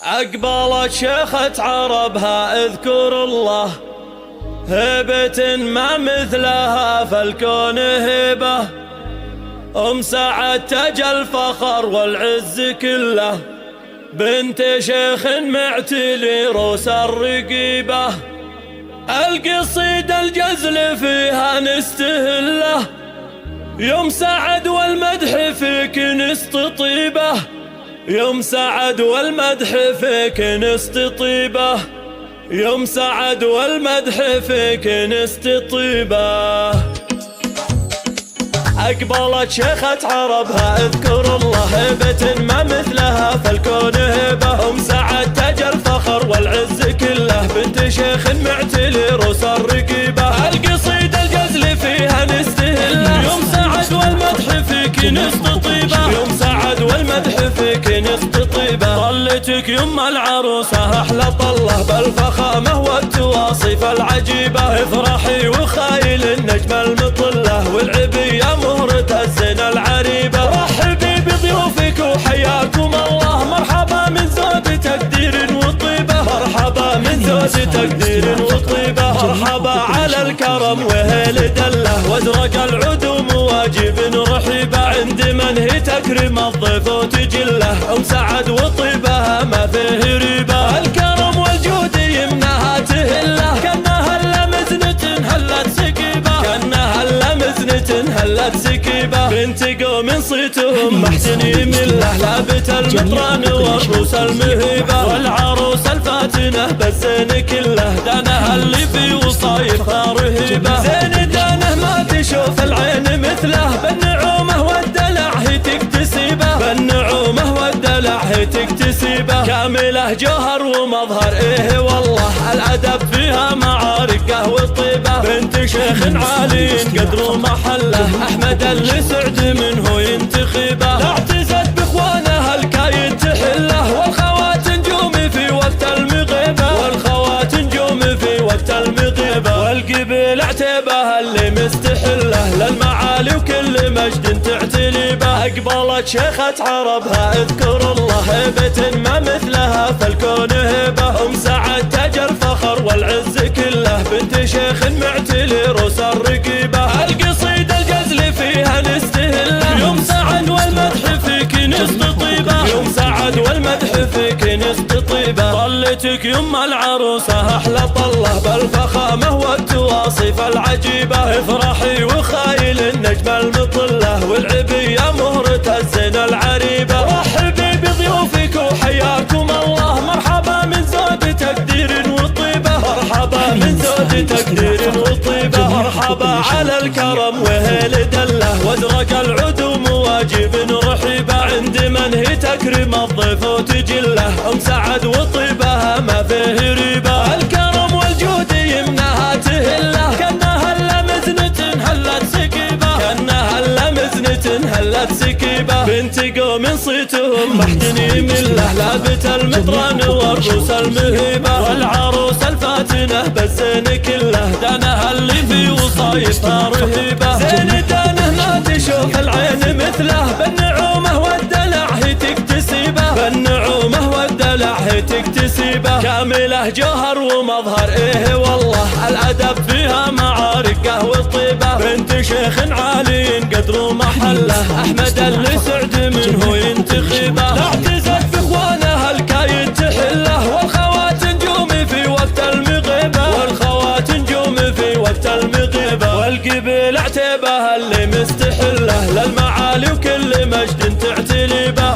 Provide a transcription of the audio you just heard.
عقبالت شيخة عربها اذكر الله، هبة ما مثلها فالكون هبة. سعد تاج الفخر والعز كله، بنت شيخ معتلي روس الرقيبة. القصيدة الجزل فيها نستهله، يوم سعد والمدح فيك نستطيبه. يوم سعد والمدح فيك نستطيبه، يوم سعد والمدح فيك نستطيبه. أقبلت شيخة عربها اذكر الله، هبة ما مثلها فالكون هبة. سعد تاج الفخر والعز كله، بنت شيخ معتلي روس الرقيبة. القصيدة الجزل فيها نستهله، يوم سعد والمدح فيك نستطيبه. يوم سعد والمدح فيك نستطيبه. طلتك يم العروسة أحلى طلة، بالفخامة والتواصف العجيبة. افرحي وخايل النجم المطلة، والعبية مهرة الزين العريبة. رحبي بضيوفك وحياكم الله، مرحبا من زود تقدير وطيبة. مرحبا من زود تقدير وطيبة. مرحبا على الكرم وهيل دله، وازرق العدوم واجب رحيبة. عند من هي تكرم الضيف وتجله، سعد وطيبها ما فيه ريبة. الكرم والجود يمناها تهله، كانها هلا مزنة هلت سكيبة. كانها هلا مزنة هلت سكيبة. بنت قوم صيتهم محسن يمله، لابت المطران والروس المهيبة. والعروس الفاتنة بالزين كله، دانها اللي في وصايفها رهيبة. زين دانه ما تشوف العين مثله، بالنعومة والدلع هي تكتسبه. بالنعومة والدلع هي تكتسبه. كامله جوهر ومظهر ايه والله، الادب فيها معاركه والطيبه. بنت شيخ عالي قدر محله، احمد اللي سعد منه ينتخبه. لا اعتزت باخوانها الكايد تحله، والخوات نجومي في وقت المغيبه. والخوات نجومي في وقت المغيبه. والقبيل اعتبها اللي مستحله، للمعالي وكل مجد تعتلي به. اقبلت شيخة عربها اذكر الله، هبة ما مثلها فالكون هبة. سعد تاج الفخر والعز كله، بنت شيخ معتلي روس الرقيبة. القصيدة الجزل فيها نستهله، يوم سعد والمدح فيك نستطيبه. يوم سعد والمدح فيك نستطيبه. طلتك يم العروسة أحلى طلة، بالفخامة والتواصف العجيبة. افرحي وخايل النجم المطلة، والعبية مهرة الزين العريبة. رحبي بضيوفك وحياكم الله، مرحبا من زود تقدير وطيبة. مرحبا من زود تقدير وطيبة. مرحبا على الكرم وهيل دله، وازرق العدوم واجب رحيبة. عند من هي تكرم الضيف وتجله، سعد وطيبها ما فيه ريبة. الكرم والجود يمناها تهله، كانها هلا مزنة هلت سكيبة. كانها هلا مزنة هلت سكيبة. بنت قوم صيتهم محسن يمله، لابت المطران والروس المهيبة. والعروس الفاتنة بالزين كله، دانها اللي في وصايفها رهيبة. زين دانه ما تشوف العين مثله، بالنعومة والدلع هي تكتسبه. بالنعومة والدلع هي تكتسبه. كامله جوهر ومظهر ايه والله، الادب فيها معاركه والطيبه. بنت شيخ عالي قدر محله، احمد اللي سعد منه ينتخبه. لا اعتزت باخوانها الكايد تحله، والخوات نجومي في وقت المغيبه. والخوات نجومي في وقت المغيبه. والقبيل اعتبها اللي مستحله، للمعالي وكل مجد تعتلي به.